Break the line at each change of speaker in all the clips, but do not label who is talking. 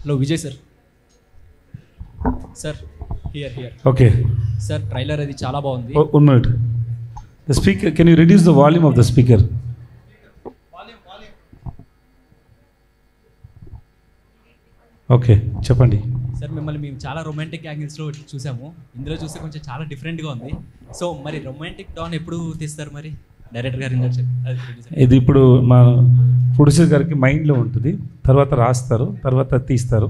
Hello Vijay sir. Sir here
okay
sir, trailer అది చాలా బాగుంది.
1 minute. The speaker, can you reduce the volume of the speaker? Okay చెప్పండి
sir, మిమ్మల్ని మేము చాలా రొమాంటిక్ యాంగిల్స్లో చూసాము. ఇందులో చూస్తే కొంచెం చాలా డిఫరెంట్గా ఉంది. సో మరి రొమాంటిక్ డాన్ ఎప్పుడు తీస్తారు మరి డైరెక్టర్ గారు?
ఇది ఇప్పుడు మా ప్రొడ్యూసర్ గారికి మైండ్లో ఉంటుంది, తర్వాత రాస్తారు, తర్వాత తీస్తారు.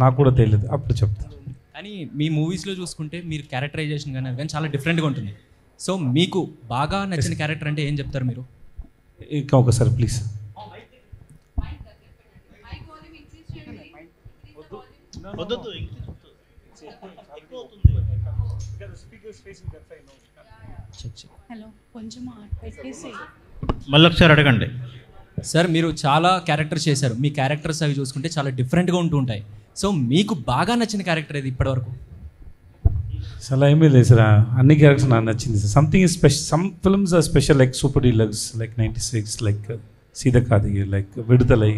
నాకు కూడా తెలియదు, అప్పుడు చెప్తారు.
కానీ మీ మూవీస్లో చూసుకుంటే మీరు క్యారెక్టరైజేషన్ కానీ చాలా డిఫరెంట్గా ఉంటుంది. సో మీకు బాగా నచ్చిన క్యారెక్టర్ అంటే ఏం చెప్తారు మీరు?
ఇంకా ఒకసారి ప్లీజ్.
హలో, కొంచెం పెట్టేసి
మళ్ళీ ఒకసారి అడగండి
సార్. మీరు చాలా క్యారెక్టర్స్ చేశారు, మీ క్యారెక్టర్స్ అవి చూసుకుంటే చాలా డిఫరెంట్గా ఉంటూ ఉంటాయి. సో మీకు బాగా నచ్చిన క్యారెక్టర్ ఏది ఇప్పటివరకు?
చాలా ఏమీ లేదు సార్, అన్ని క్యారెక్టర్స్ నాకు నచ్చింది sir. Something is special, some films are special, like super deluxe, like 96, like Seethakaathi, like Viduthalai,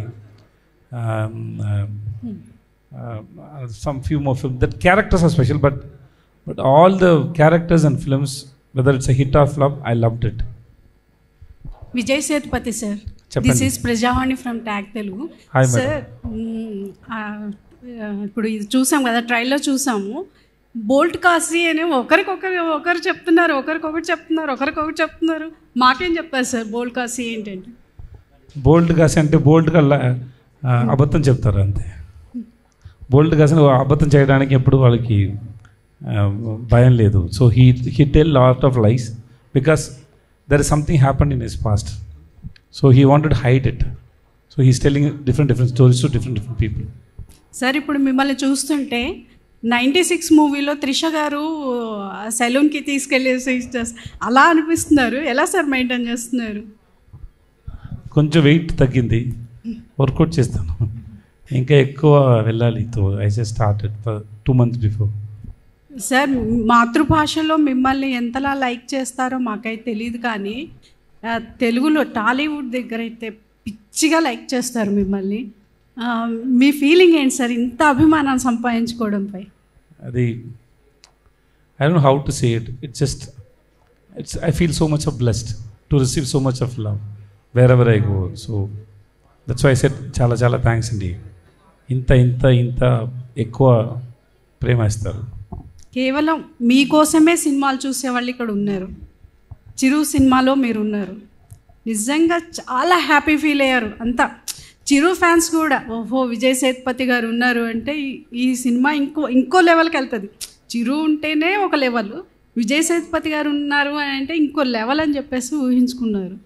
some few more films. That characters are special, but all the characters and films, whether it's a hit or flop, I loved it.
Vijay Sethupathi sir,
చెప్పండి.
This is Prajavani from tag Telugu sir. ఇప్పుడు ఇది చూసాం కదా, trailer చూసాము. Bolt Kashi అని ఒకరు చెప్తున్నారు, ఒకరికొకటి చెప్తున్నారు. మాకేం చెప్తారు సార్ బోల్ట్ కాశీ ఏంటంటే?
బోల్డ్ కాసి అంటే బోల్డ్గా అబద్ధం చెప్తారు అంతే. బోల్డ్ కాసి అబద్ధం చేయడానికి ఎప్పుడు వాళ్ళకి భయం లేదు. So he tell lot of lies because there is something happened in his past. So he wanted hide it. So he's telling different stories to different people.
Sir, ఇప్పుడు మిమ్మల్ని చూస్తుంటే 96 మూవీలో త్రిష గారు సెలూన్కి తీసుకెళ్ళేసి అలా అనిపిస్తున్నారు. ఎలా సార్ మెయింటైన్ చేస్తున్నారు?
కొంచెం వెయిట్ తగ్గింది, వర్కౌట్ చేస్తాను, ఇంకా ఎక్కువ వెళ్ళాలి. I just started for 2 months before.
Sir, మాతృభాషలో మిమ్మల్ని ఎంతలా లైక్ చేస్తారో మాకైతే తెలియదు, కానీ తెలుగులో టాలీవుడ్ దగ్గర అయితే పిచ్చిగా లైక్ చేస్తారు మిమ్మల్ని. మీ ఫీలింగ్ ఏంటి సార్ ఇంత అభిమానాన్ని సంపాదించుకోవడంపై?
అది I don't know how to say it. It's I feel so much of blessed to receive so much of love wherever I go. So that's why I said చాలా చాలా thanks అండి. ఇంత ఎక్కువ ప్రేమ ఇస్తారు.
కేవలం మీకోసమే సినిమాలు చూసేవాళ్ళు ఇక్కడ ఉన్నారు. చిరు సినిమాలో మీరు ఉన్నారు. నిజంగా చాలా హ్యాపీ ఫీల్ అయ్యారు అంతా. చిరు ఫ్యాన్స్ కూడా ఓహో విజయ్ సేతుపతి గారు ఉన్నారు అంటే ఈ సినిమా ఇంకో లెవెల్కి వెళ్తుంది. చిరు ఉంటేనే ఒక లెవెల్, విజయ్ సేతుపతి గారు ఉన్నారు అని అంటే ఇంకో లెవెల్ అని చెప్పేసి ఊహించుకున్నారు.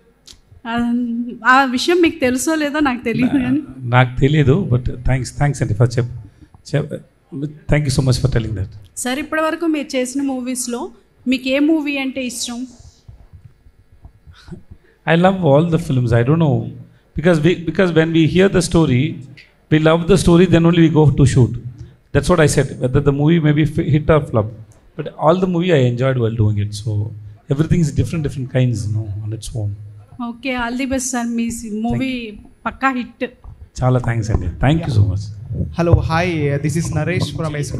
ఆ విషయం మీకు తెలుసో లేదో నాకు తెలియదు, కానీ
నాకు తెలియదు. బట్ థ్యాంక్స్ అండి for thank you so much for telling that.
Sir, ఇప్పటివరకు మీరు చేసిన మూవీస్లో మీకు ఏ మూవీ అంటే ఇష్టం?
I love all the films. I don't know because when we hear the story, we love the story. Then only we go to shoot. That's what I said. Whether the movie may be hit or flop, but all the movie I enjoyed while doing it. So everything is different kinds, on its own.
Okay, all the best sir. మీ movie పక్కా hit.
చాలా thanks అండి. Thank you so much.
Hello, hi. This is Naresh from SQ.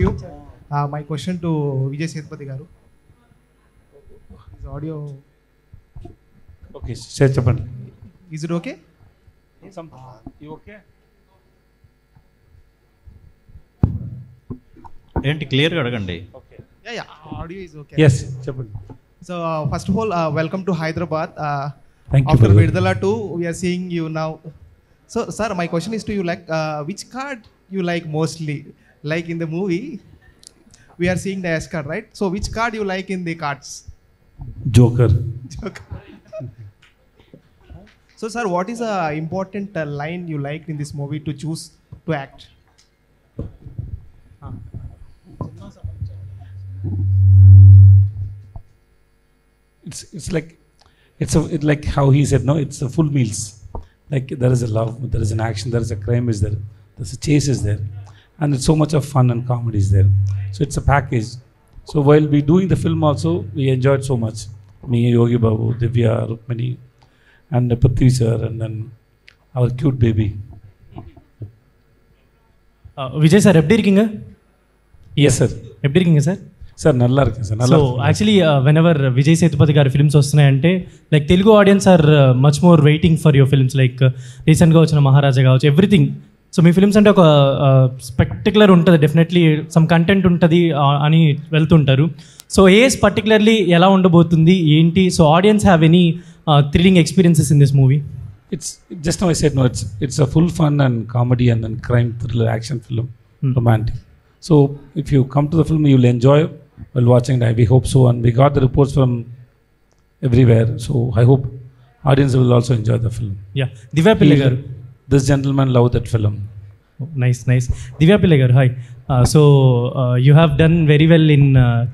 My question to Vijay Sethupathi garu. Is audio
okay? Share చెప్పండి.
Is it okay?
You okay?
ఏంటి క్లియర్గా అడగండి.
Okay. Yeah. Audio is okay.
Yes, చెప్పండి.
So first of all, welcome to Hyderabad.
Thank you.
After Vidala 2, we are seeing you now. So, sir, my question is to you, like, which card you like mostly? Like in the movie, we are seeing the S card, right? So, which card you like in the cards?
Joker.
So, sir, what is a important line you liked in this movie to choose to act?
It's like how he said, no, it's a full meals. Like there is a love, there is an action, there is a crime is there, there's a chase is there, and it's so much of fun and comedy is there. So it's a package. So while we doing the film also, we enjoyed so much. Me, Yogi Babu, Divya, Rukmini, and Prithvi sir, and then our cute baby.
Vijay sir எப்படி இருக்கீங்க?
Yes sir.
எப்படி இருக்கீங்க sir?
Sir నల్లా ఇருக்கு sir.
So actually whenever Vijay Sethupathi గారి films వస్తున్నాయంటే like Telugu audience are much more waiting for your films. Like రీసెంట్గా వచ్చిన మహారాజా కావచ్చు, ఎవ్రీథింగ్. సో మీ ఫిల్మ్స్ అంటే ఒక స్పెక్టిక్యులర్ ఉంటుంది, డెఫినెట్లీ సమ్ కంటెంట్ ఉంటుంది అని వెళ్తుంటారు. సో ఏస్ పర్టికులర్లీ ఎలా ఉండబోతుంది ఏంటి? So audience have any thrilling experiences in this movie?
It's just now I said no. It's a full fun and comedy and then crime thriller action film, romantic. So if you come to the film, you'll enjoy while watching it. We hope so, and we got the reports from everywhere. So I hope audience will also enjoy the film.
Yeah, Divya Pillai garu.
This gentleman loved that film.
Oh, nice. Divya Pillai garu, hi. So you have done very well in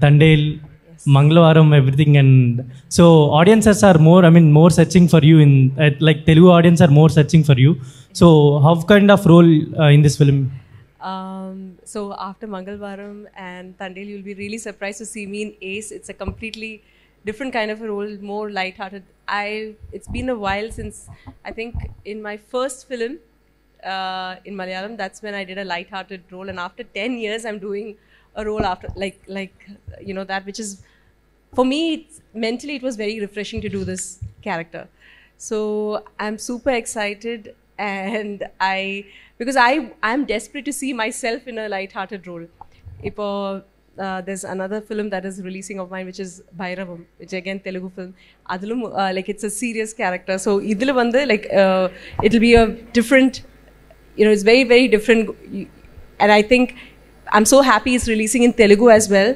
Tandel, Mangalavaram, everything, and so audiences are more searching for you in like Telugu audience are more searching for you. So how kind of role in this film?
So after Mangalvaram and Tandel, you'll be really surprised to see me in Ace. It's a completely different kind of a role, more light-hearted. It's been a while since, I think in my first film in Malayalam, that's when I did a light-hearted role, and after 10 years I'm doing a role after like you know, that which is for me mentally it was very refreshing to do this character. So I'm super excited, and because I'm desperate to see myself in a light-hearted role. There's another film that is releasing of mine, which is Bhairavam, which again Telugu film. Adulum like it's a serious character. So idhula vande like it'll be a different, you know, it's very very different, and I think I'm so happy it's releasing in Telugu as well.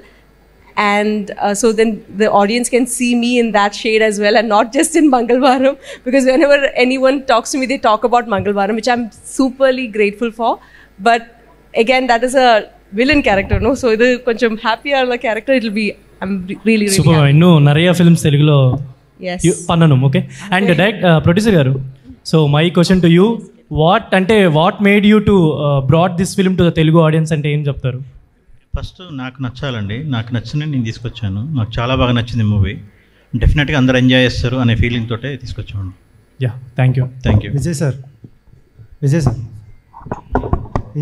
And so then the audience can see me in that shade as well, and not just in Mangalvaram, because whenever anyone talks to me, they talk about Mangalvaram, which I'm superly grateful for. But again, that is a villain character, no? So idu koncham happier character, it'll be, I'm really
super
happy.
No nariya films Telugulo
Yes.
pannanum, okay? And direct producer garu, so my question to you, what made you to brought this film to the Telugu audience ante em cheptaru?
First నాకు నచ్చాలండి, నాకు నచ్చిన నేను తీసుకొచ్చాను. నాకు చాలా బాగా నచ్చింది movie. డెఫినెట్గా అందరూ ఎంజాయ్ చేస్తారు అనే ఫీలింగ్ తోటే తీసుకొచ్చాను.
Yeah, thank you.
Vijay sir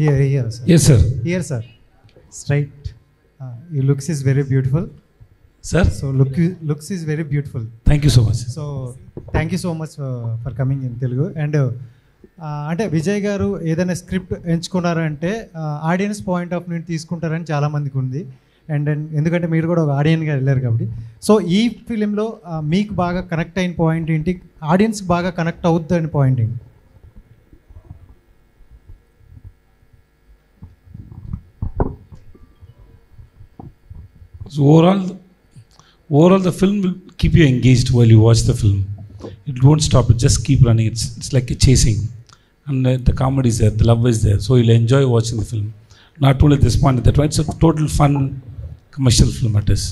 here sir.
Yes sir.
Here sir, straight. Your looks is very beautiful
Sir.
So looks is very beautiful.
Thank you so much.
So thank you so much for coming in Telugu. And అంటే విజయ్ గారు ఏదైనా script ఎంచుకున్నారంటే audience point of view తీసుకుంటారని చాలామందికి ఉంది. And ఎందుకంటే మీరు కూడా ఒక ఆడియన్గా వెళ్ళారు కాబట్టి, సో ఈ ఫిలింలో మీకు బాగా కనెక్ట్ అయిన పాయింట్ ఏంటి, ఆడియన్స్కి బాగా కనెక్ట్ అవుద్ది అని పాయింట్ ఏంటి?
So overall the film will keep you engaged while you watch the film. It won't stop, it just keep running. It's like a chasing, and the comedy is there, the love is there, so you'll enjoy watching the film. Not only this point, that it's a total fun commercial film it is.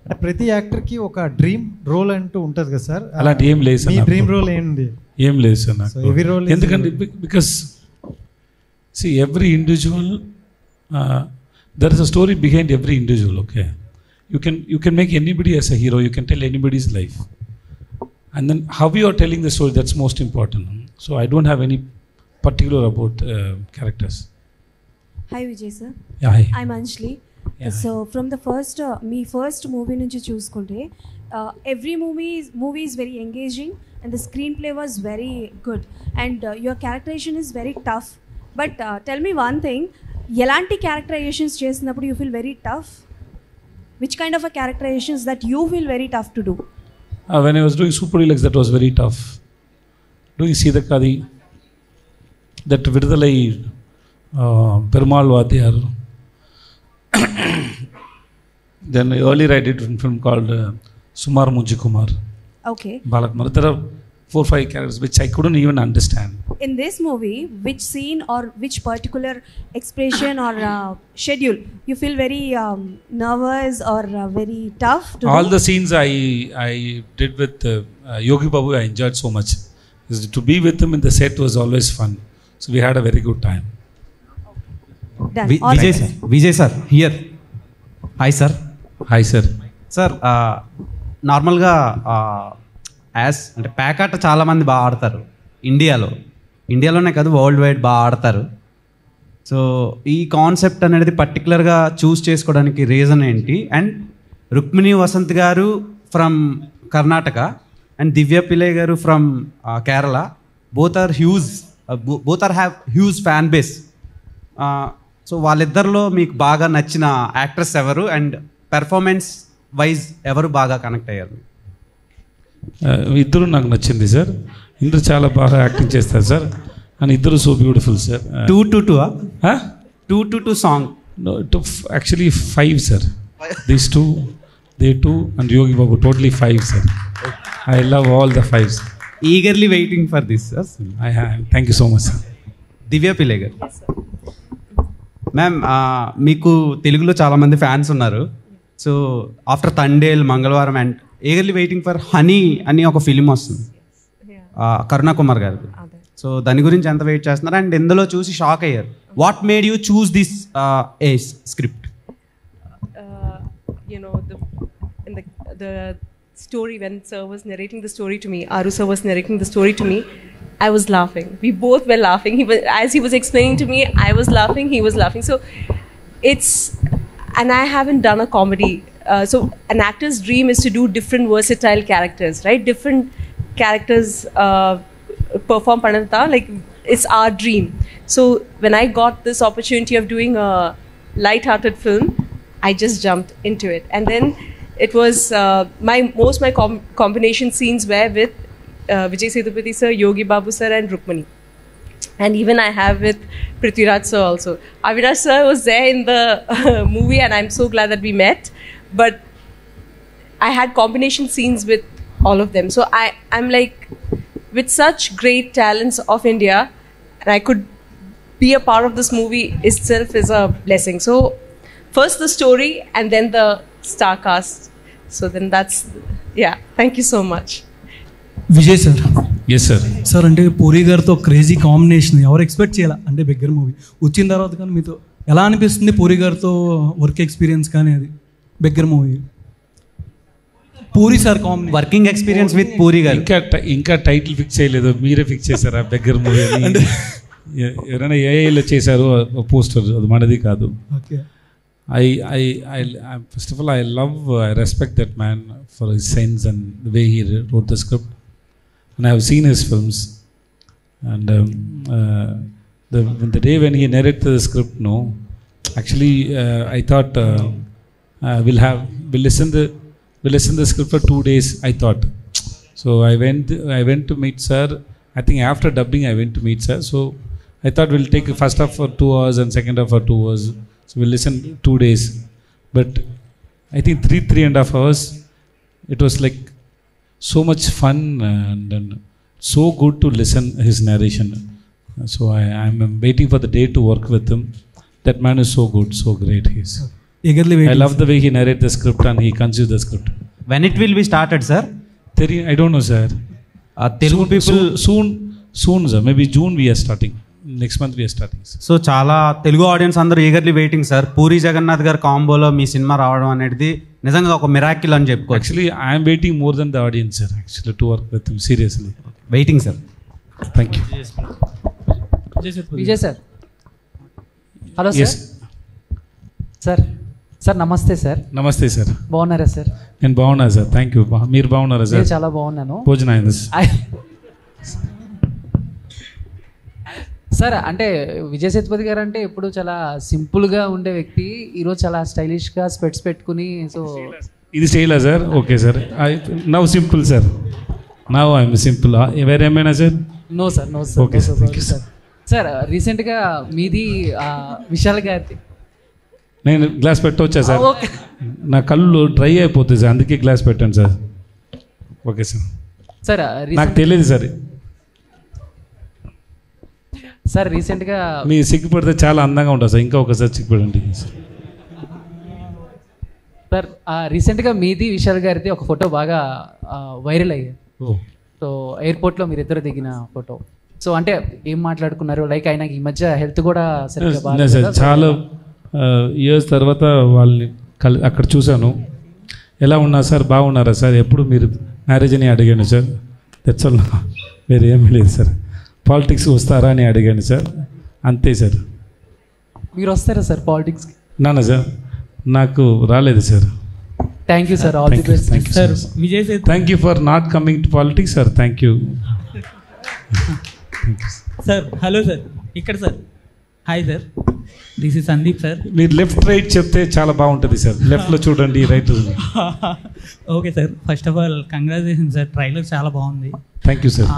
అంటే ప్రతి యాక్టర్కి ఒక dream role అంటూ ఉంటుంది కదా sir,
అలాంటి ఏం లేదు sir.
మీ dream role ఏంటి?
ఏం లేదు సార్ నాకు.
ఎవరీ రోల్
ఎందుకంటే because see every individual there is a story behind every individual. Okay, you can make anybody as a hero, you can tell anybody's life, and then how you are telling the story, that's most important. So I don't have any particular about characters.
Hi Vijay sir.
Yeah, hi.
I'm Anjali.
Yeah,
so from the first movie nunchi chuskunte every movie is very engaging, and the screenplay was very good, and your characterization is very tough. But tell me one thing, elanti characterizations chesinappudu you feel very tough? Which kind of a characterizations that you feel very tough to do?
When I was doing Super Deluxe, that was very tough. Doing Seedakadi, that Vidudalai Perumal Vadiyar. Then earlier I did a film called Sumar Munji Kumar.
Okay.
Balak. There are 4-5 characters which I couldn't even understand.
In this movie, which scene or which particular expression or schedule you feel very nervous or very tough to
All
do?
the scenes I did with Yogi Babu, I enjoyed so much. To be with him in the set was always fun. So we had a very good time.
Done.
Vijay sir, here. Hi sir.
Hi sir.
Sir, నార్మల్గా as అంటే pack ఆట చాలామంది బాగా ఆడతారు ఇండియాలోనే కాదు world wide బాగా ఆడతారు. సో ఈ కాన్సెప్ట్ అనేది పర్టికులర్గా చూస్ చేసుకోవడానికి రీజన్ ఏంటి? అండ్ రుక్మిణి వసంత్ గారు ఫ్రమ్ కర్ణాటక అండ్ దివ్య పిల్లై గారు from Kerala, both are have huge fan base. So వాళ్ళిద్దరిలో మీకు బాగా నచ్చిన యాక్ట్రెస్ ఎవరు అండ్ పెర్ఫార్మెన్స్ వైజ్ ఎవరు బాగా కనెక్ట్ అయ్యారు?
ఇద్దరు నాకు నచ్చింది సార్. ఇద్దరు చాలా బాగా యాక్టింగ్ చేస్తారు సార్. అండ్ ఇద్దరు so beautiful sir.
2 song
actually 5 sir. These 2 and Yogi Babu, totally 5 sir. I love all the 5s.
Eagerly waiting for this sir.
Thank you so much sir.
దివ్య పిల్లై గారు, ma'am మీకు తెలుగులో చాలామంది fans ఉన్నారు. So after Thandel, మంగళవారం and eagerly waiting for honey అని ఒక film వస్తుంది కరుణా కుమార్ గారు. సో దాని గురించి ఎంత వెయిట్ చేస్తున్నారు అండ్ ఇందులో చూసి షాక్ అయ్యారు? What made you choose this script?
The story, when sir was narrating the story to me, Aru sir was narrating the story to me, I was laughing. We both were laughing. As he was explaining to me, I was laughing, he was laughing. So and I haven't done a comedy. So an actor's dream is to do different versatile characters, right? Different characters perform Pananta, like it's our dream. So when I got this opportunity of doing a light-hearted film, I just jumped into it. And then it was my combination scenes were with Vijay Sethupathi sir, Yogi Babu sir and Rukmini. And even I have with Prithviraj sir also. Avinash sir was there in the movie and I'm so glad that we met. But I had combination scenes with all of them. So I'm like, with such great talents of India, and I could be a part of this movie itself is a blessing. So first the story and then the star cast. So then that's, yeah, thank you so much.
Vijay sir.
Yes sir.
Sir అంటే పూరి గారితో crazy combination ఎవరు expect చేయాలి? అంటే beggar movie వచ్చిన తర్వాత కానీ మీతో ఎలా అనిపిస్తుంది? పూరి గారితో వర్క్ ఎక్స్పీరియన్స్ కానీ, అది beggar movie puri sir combination
working experience with puri గారు.
ఇంకా టైటిల్ ఫిక్స్ చేయలేదు, మీరే ఫిక్స్ చేశారా బెగ్గర్ మూవీ? ఎవరైనా ఏఐలో చేశారు పోస్టర్, అది మనది కాదు.
Okay.
First of all, I respect that man for his sense and the way he wrote the script. And I have seen his films. And the day when he narrated the script, actually I thought we'll listen the script for 2 days, I thought. So I went to meet sir. I think after dubbing I went to meet sir. So I thought we'll take first half for 2 hours and second half for 2 hours. So we'll listen 2 days. But I think 3.5 hours, it was like so much fun and so good to listen his narration. So I'm waiting for the day to work with him. That man is so good, so great. He's
eagerly waiting.
I love the way he narrates the script and he conceived the script.
When it will be started, sir?
I don't know, sir.
Telugu people
soon, sir. Maybe June we are starting. Next month we are starting.
So చాలా Telugu audience అందరూ eagerly waiting sir. Puri Jagannadh గారి కాంబోలో మీ cinema రావడం అనేది నిజంగా ఒక miracle అని చెప్పుకోవచ్చు.
Actually, I am waiting more than the audience, sir. Actually, to work with him seriously.
Waiting, sir.
Thank you.
Vijay sir. Hello sir. Sir నమస్తే సార్.
నమస్తే సార్.
బాగున్నారా సార్?
నేను బాగున్నా సార్. Thank you. మీరు బాగున్నారా సార్?
చాలా బాగున్నాను.
భోజనం అయింది
సార్. అంటే విజయ్ సేతుపతి గారు అంటే ఎప్పుడు చాలా సింపుల్గా ఉండే వ్యక్తి, ఈరోజు చాలా స్టైలిష్గా స్పెట్స్ పెట్టుకుని. సో
ఇది స్టైలా sir? Okay sir. Now simple sir. Now I'm simple. వేరేమైనా sir?
No sir. Okay sir. Sir రీసెంట్గా మీది విశాల్ గారి,
నేను గ్లాస్ పెట్టవచ్చా సార్? నా కళ్ళు డ్రై అయిపోతుంది సార్, అందుకే గ్లాస్ పెట్టాను సార్. Okay sir.
సార్
నాకు తెలియదు సార్.
సార్ రీసెంట్గా
మీ సిగ్గుపడితే చాలా అందంగా ఉంటుంది సార్. ఇంకా ఒకసారి సిగ్గుపడండి
సార్. రీసెంట్గా మీది విశాల్ గారిది ఒక ఫోటో బాగా వైరల్ అయ్యాయి. సో ఎయిర్పోర్ట్లో మీరు ఇద్దరు దిగిన ఫోటో. సో అంటే ఏం మాట్లాడుకున్నారు? లైక్ ఆయనకి ఈ మధ్య హెల్త్ కూడా సరిగ్గా
సార్. చాలా ఇయర్స్ తర్వాత వాళ్ళని అక్కడ చూశాను. ఎలా ఉన్నారు సార్? బాగున్నారా సార్? ఎప్పుడు మీరు మ్యారేజ్ అని అడిగాను సార్. That's all. వేరే ఏమీ లేదు సార్. పాలిటిక్స్ వస్తారా అని అడిగాను సార్. అంతే సార్.
మీరు వస్తారా సార్ పాలిటిక్స్కి?
నాన్న సార్ నాకు రాలేదు sir.
Thank you sir, all the best
sir. Vijay Sethu
thank you for not coming to politics sir. Thank you
sir. Hello sir, ఇక్కడ sir. Hi sir, this is Sandeep sir.
మీరు left right చెప్తే చాలా బాగుంటుంది sir. లెఫ్ట్లో చూడండి, right.
Okay sir, first of all congratulation sir, trailer చాలా బాగుంది.
Thank you sir.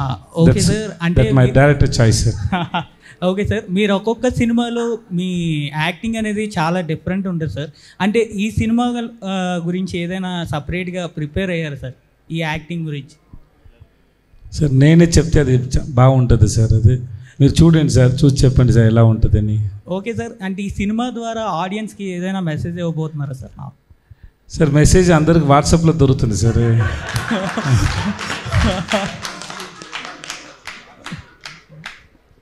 Okay sir, అంటే
my director choice sir.
Okay sir, మీరు ఒక్కొక్క సినిమాలో మీ యాక్టింగ్ అనేది చాలా డిఫరెంట్ ఉంటుంది సార్. అంటే ఈ సినిమా గురించి ఏదైనా సపరేట్గా ప్రిపేర్ అయ్యారు సార్ ఈ యాక్టింగ్ గురించి?
సార్ నేనే చెప్తే అది బాగుంటుంది సార్. అది మీరు చూడండి సార్, చూసి చెప్పండి సార్ ఎలా ఉంటుందని.
ఓకే సార్, అంటే ఈ సినిమా ద్వారా ఆడియన్స్కి ఏదైనా మెసేజ్ ఇవ్వబోతున్నారా సార్?
సార్ మెసేజ్ అందరికి వాట్సాప్లో దొరుకుతుంది సార్.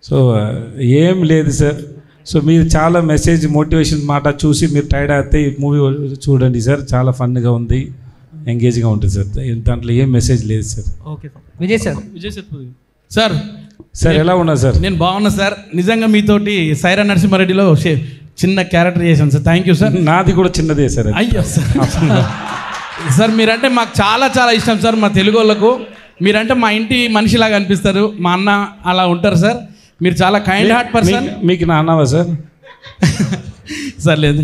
సో ఏం లేదు సార్. సో మీరు చాలా మెసేజ్ మోటివేషన్ మాట చూసి మీరు టైర్డ్ అయితే ఈ మూవీ చూడండి సార్, చాలా ఫన్గా ఉంది, ఎంగేజ్గా ఉంటుంది సార్. దాంట్లో ఏం మెసేజ్ లేదు sir.
Okay sir. Vijay sir.
Vijay Sethupathi sir.
Sir ఎలా ఉన్నా సార్?
నేను బాగున్నా సార్. నిజంగా మీతోటి సైరా నరసింహారెడ్డిలో చిన్న క్యారెక్టర్ చేశాను సార్. Thank you sir.
నాది కూడా చిన్నదే సార్.
అయ్యో సార్. సార్ మీరంటే మాకు చాలా చాలా ఇష్టం సార్. మా తెలుగు వాళ్ళకు మీరంటే మా ఇంటి మనిషిలాగా అనిపిస్తారు. మా అన్న అలా ఉంటారు సార్. మీరు చాలా కైండ్ హార్ట్ పర్సన్.
మీకు నా అన్నవా సార్?
సార్ లేదు,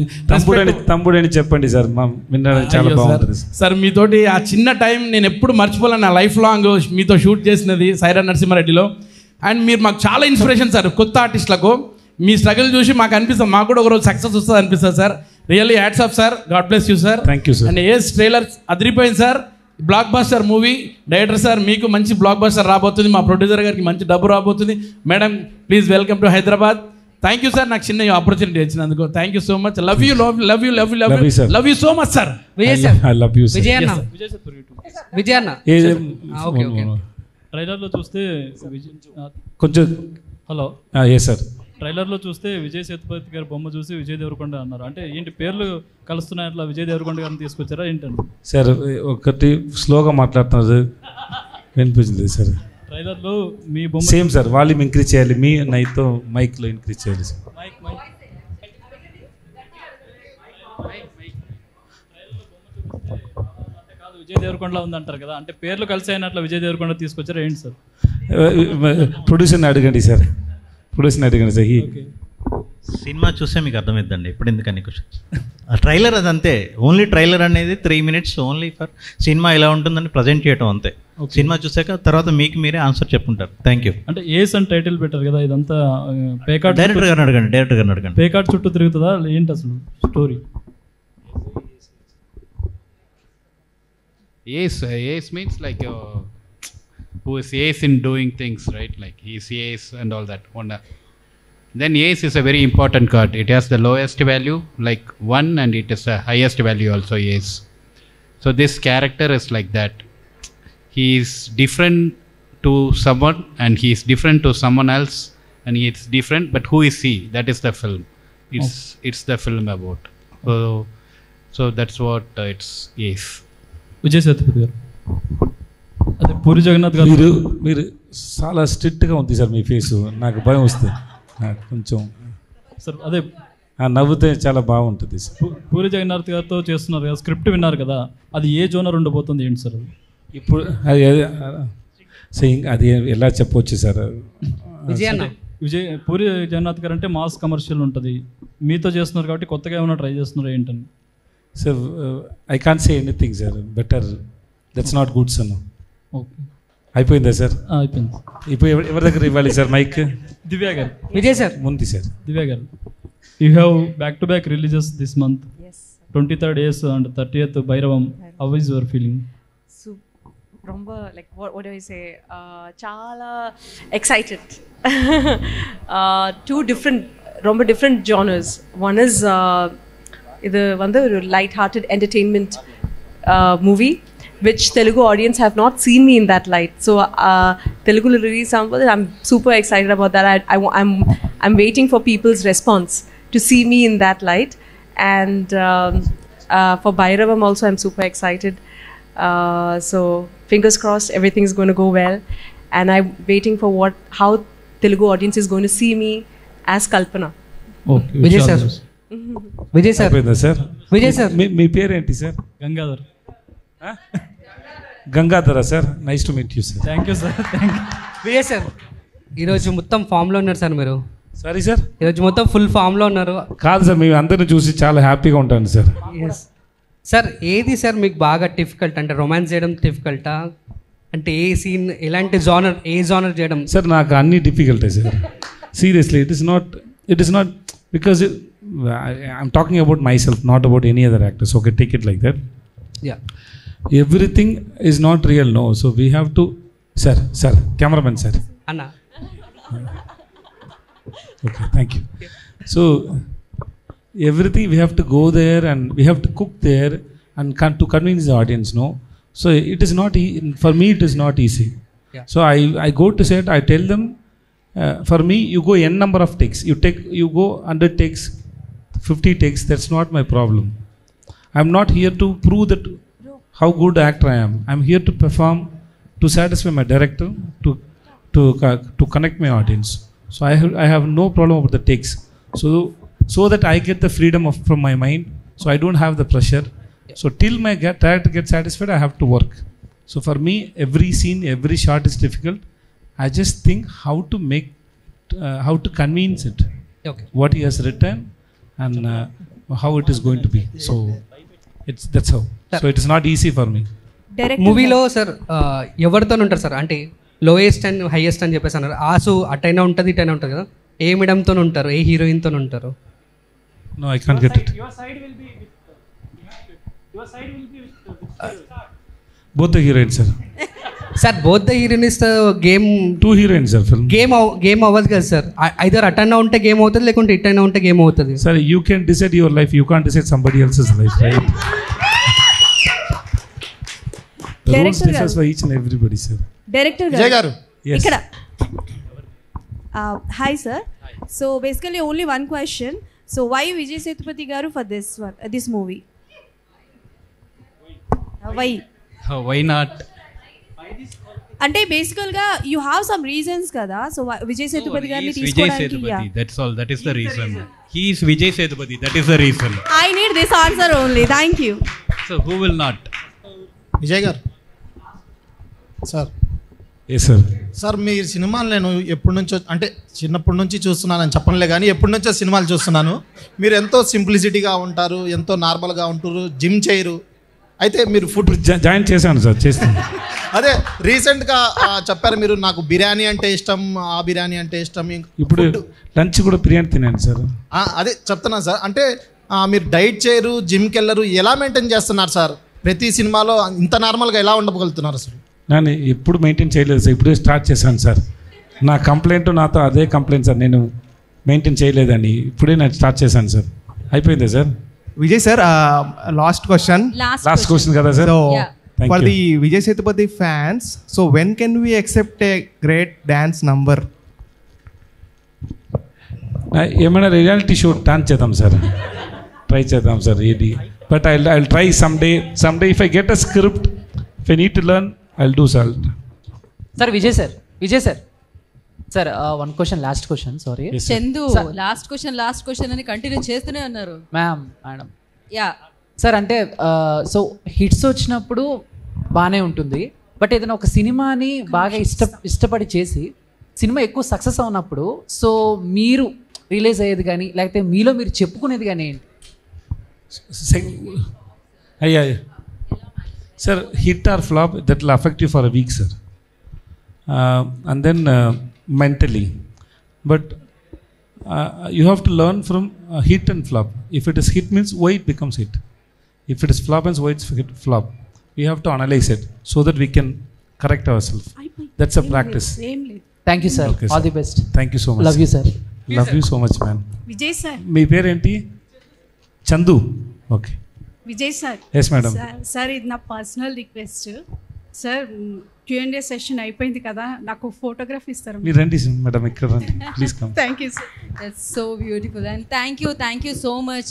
తమ్ముడని చెప్పండి సార్, వినడానికి చాలా బాగుంటుంది
సార్. మీతోటి ఆ చిన్న టైం నేను ఎప్పుడు మర్చిపోలేను. నా లైఫ్ లాంగ్ మీతో షూట్ చేసినది సైరా నరసింహారెడ్డిలో. అండ్ మీరు మాకు చాలా ఇన్స్పిరేషన్ సార్. కొత్త ఆర్టిస్టులకు మీ స్ట్రగుల్ చూసి మాకు అనిపిస్తుంది, మాకు కూడా ఒకరోజు సక్సెస్ వస్తుంది అనిపిస్తుంది sir. Really hats off sir. God bless you sir.
Thank you sir.
And trailer అదిరిపోయింది sir. Blockbuster movie. Director sir మీకు మంచి బ్లాక్ బస్టర్ రాబోతుంది. మా ప్రొడ్యూసర్ గారికి మంచి డబ్బు రాబోతుంది. Madam please welcome to Hyderabad. Thank you sir, నాకు చిన్న ఆపర్చునిటీ వచ్చినందుకు. Thank you so much. Love you love love you love you love you love you so much sir.
Vijay sir.
I love you sir.
Vijay అన్న. విజయ్ అన్న. Okay okay.
ట్రైలర్లో చూస్తే
కొంచెం
hello
ఏ sir,
ట్రైలర్లో చూస్తే విజయ్ సేతుపతి గారి బొమ్మ చూసి విజయ్ దేవరకొండ అన్నారు. అంటే ఏంటి పేర్లు కలుస్తున్నాయి, అట్లా విజయ్ దేవరకొండ గారిని తీసుకొచ్చారా ఏంటండి?
సార్ ఒకటి స్లోగా మాట్లాడుతున్నారు, వినిపించలేదు సార్.
ట్రైలర్లో మీ బొమ్మ
సేమ్ సార్, వాల్యూమ్ ఇంక్రీజ్ చేయాలి, మీ నైతో మైక్లో ఇంక్రీజ్ చేయాలి సార్.
విజయ్ దేవరకొండలా ఉందంటారు కదా, అంటే పేర్లు కలిసి అయినట్లు విజయ్ దేవరకొండ తీసుకొచ్చారా ఏంటి సార్?
ప్రొడ్యూసర్ని అడగండి సార్, ప్రొడ్యూసర్ని అడగండి సార్.
సినిమా చూస్తే మీకు అర్థమవుతుందండి ఇప్పుడు ఎందుకని క్వశ్చన్. ఆ ట్రైలర్ అదంతే, ఓన్లీ ట్రైలర్ అనేది 3 minutes ఓన్లీ ఫర్ సినిమా ఎలా ఉంటుందని ప్రజెంట్ చేయడం అంతే. సినిమా చూసాక తర్వాత మీకు మీరే ఆన్సర్ చెప్పుకుంటారు. Thank you.
అంటే ఏస్ అని టైటిల్ పెట్టారు కదా, ఇదంతా పేకార్డ్
డైరెక్టర్ గారిని అడగండి, డైరెక్టర్ గారిని అడగండి.
పేకార్డ్ చుట్టూ తిరుగుతుందా ఏంటి అసలు story?
Ace means like who is ace in doing things, right? Like he is ace and all that. Then ace is a very important card. It has the lowest value, like 1, and it is the highest value also ace. So this character is like that. He is different to someone and he is different to someone else, and he is different, but who is he? That is the film. It's the film about. So that's what it's ace.
Vijay Sethupathi గారు, అదే పూరి జగన్నాథ్ గారు,
మీరు చాలా స్ట్రిక్ట్గా ఉంది sir మీ face, నాకు భయం వస్తుంది కొంచెం
సార్. అదే
నవ్వుతే చాలా బాగుంటుంది సార్.
పూరి జగన్నాథ్ గారితో చేస్తున్నారు కదా, స్క్రిప్ట్ విన్నారు కదా, అది ఏ జోనర్ ఉండబోతుంది ఏంటి సార్?
ఇప్పుడు అది ఎలా చెప్పవచ్చు సార్?
పూరి జగన్నాథ్ గారు అంటే మాస్ కమర్షియల్ ఉంటుంది, మీతో చేస్తున్నారు కాబట్టి కొత్తగా ఏమైనా ట్రై చేస్తున్నారు ఏంటని?
Sir I can't say anything sir, better that's not good sir.
Okay, అయిపోయిందా సార్?
అయిపోయింది.
ఇప్పుడు ఎవరి దగ్గర ఇవ్వాలి సార్ మైక్?
దివ్య గారు.
విజయ్ సార్.
ముందు సార్.
దివ్య గారు, you have back to back releases this month. 23rd ACE and 30th Bhairavam. How is your feeling?
Romba, like what do I say? Chala excited. Two different, romba different genres. One is the light-hearted entertainment movie, which Telugu audience have not seen me in that light. So Telugu will release something. I'm super excited about that. I'm waiting for people's response to see me in that light. And for Bhairavam also, I'm super excited. So fingers crossed, everything is going to go well. And I'm waiting for how Telugu audience is going to see me as Kalpana.
Okay,
Vijay
wish all
sir
the best.
Vijay sir
అయిపోయిందా sir?
Vijay sir
మీ పేరేంటి sir?
Gangadhar.
గంగాధరా sir? Nice to meet you sir.
Thank you sir. Thank you.
Vijay sir ఈరోజు మొత్తం ఫామ్లో ఉన్నారు sir మీరు.
Sorry sir?
ఈరోజు మొత్తం ఫుల్ ఫామ్లో ఉన్నారు.
కాదు సార్, మేము అందరిని చూసి చాలా హ్యాపీగా ఉంటాను సార్.
Yes sir. ఏది సార్ మీకు బాగా డిఫికల్ట్, అంటే రొమాన్స్ చేయడం డిఫికల్టా, అంటే ఏ సీన్ ఎలాంటి జానర్ చేయడం?
సార్ నాకు అన్ని డిఫికల్టే sir. Seriously it is not because I'm talking about myself, not about any other actors. Okay, take it like that.
Yeah.
Everything is not real, no. So we have to, sir, cameraman sir.
Anna.
Okay, thank you. So everything we have to go there and we have to cook there and to convince the audience, no. So it is not for me it is not easy.
Yeah.
So I go to set, I tell them, for me you go n number of takes, you go 100 takes, 50 takes, that's not my problem. I'm not here to prove that how good actor I am. I'm here to perform, to satisfy my director, to connect my audience. So I have no problem with the takes. So that I get the freedom from my mind, so I don't have the pressure. So till my director gets satisfied, I have to work. So for me, every scene, every shot is difficult. I just think how to convince it,
okay,
what he has written and how it is going to be. So that's how. So it is not easy for me.
మూవీలో sir ఎవరితో ఉంటారు sir, అంటే lowest and highest అని చెప్పేసి అన్నారు. ఆసు అటైనా ఉంటుంది ఇటైనా ఉంటుంది కదా, ఏ మేడంతో ఉంటారు, ఏ హీరోయిన్తో ఉంటారు?
No, I can't get it.
Your side will be
Both the heroines, sir.
Sir both the heroines game,
2 heroines sir film.
Game అవ్వదు కదా సార్. ఐదర్ అటైనా ఉంటే గేమ్ అవుతుంది, లేకుంటే ఇటైనా ఉంటే గేమ్ అవుతుంది.
Sir, you can decide your life, you can't decide somebody else's life, right? The rules differs for each and everybody, sir.
Director
Vijay గారు
Yes.
ఇక్కడ hi sir. So basically only one question. So why Vijay Sethupathi గారు for this movie?
Why not?
అంటే బేసికల్గా you have some reasons కదా. So Vijay Sethupathi గారిని
Vijaay
తీసుకోవడానికి
Sethupathi, that's all, that is the reason. He is Vijaay Sethupathi, that is the reason.
I need this answer only. Thank you.
So who will not?
Vijay గారు sir.
Yes sir.
Sir మీ సినిమాలు నేను ఎప్పటి నుంచో, అంటే చిన్నప్పటి నుంచి చూస్తున్నానని చెప్పనులే కానీ ఎప్పటి నుంచో సినిమాలు చూస్తున్నాను. మీరు ఎంతో సింప్లిసిటీగా ఉంటారు, ఎంతో నార్మల్గా ఉంటారు, జిమ్ చేయరు. అయితే మీరు ఫుడ్
జాయిన్ చేశాను సార్, చేస్తాను.
అదే రీసెంట్గా చెప్పారు మీరు, నాకు బిర్యానీ అంటే ఇష్టం, ఆ బిర్యానీ అంటే ఇష్టం.
ఇప్పుడు లంచ్ కూడా బిర్యానీ తినండి సార్.
అదే చెప్తున్నాను సార్. అంటే మీరు డైట్ చేయరు, జిమ్కి వెళ్ళరు, ఎలా మెయింటైన్ చేస్తున్నారు సార్? ప్రతి సినిమాలో ఇంత నార్మల్గా ఎలా ఉండగలుగుతున్నారు సార్?
నేను ఎప్పుడు మెయింటైన్ చేయలేదు సార్, ఇప్పుడే స్టార్ట్ చేశాను సార్. నా కంప్లైంట్ నాతో అదే కంప్లైంట్ సార్, నేను మెయింటైన్ చేయలేదని ఇప్పుడే నేను స్టార్ట్ చేశాను సార్. అయిపోయిందా sir?
Vijay sir, last question.
Last question kada sir.
So
Thank
for
you.
the Vijay Sethupathi fans, so when can we accept a great dance number?
ఏమైనా reality show dance చేద్దాం sir, try చేద్దాం sir ఏది. But I'll try someday if I get a script, if I need to learn I'll do sir.
Sir Vijay sir sir one question, last question, sorry.
Chandu last question అని continue చేస్తూనే ఉన్నారు.
Madam
yeah
sir, అంటే so hits వచ్చినప్పుడు బాగానే ఉంటుంది, but ఏదైనా ఒక సినిమాని బాగా ఇష్టపడి చేసి సినిమా ఎక్కువ సక్సెస్ అవునప్పుడు సో మీరు రిలీజ్ అయ్యేది కానీ లేకపోతే మీలో మీరు చెప్పుకునేది కానీ ఏంటి?
అయ్యా sir, hit or flop that will affect you for a week sir, and then mentally, but you have to learn from hit and flop. If it is hit means why it becomes hit, if it is flop means why it's flop. We have to analyze it so that we can correct ourselves. That's a practice.
Thank you sir,
Okay,
all
sir.
the best.
Thank you so much.
Love you sir.
Love you so much man.
Vijay sir.
మీ పేరు ఏంటి? Chandu. Okay
Vijay sir.
Yes madam.
Sir ఇది నా personal request sir. Q&A session అయిపోయింది కదా, నాకు photograph ఇస్తారు?
మీరు రండి మేడం, ఇక్కడ రండి please come.
Thank you sir.
That's so beautiful and thank you so much.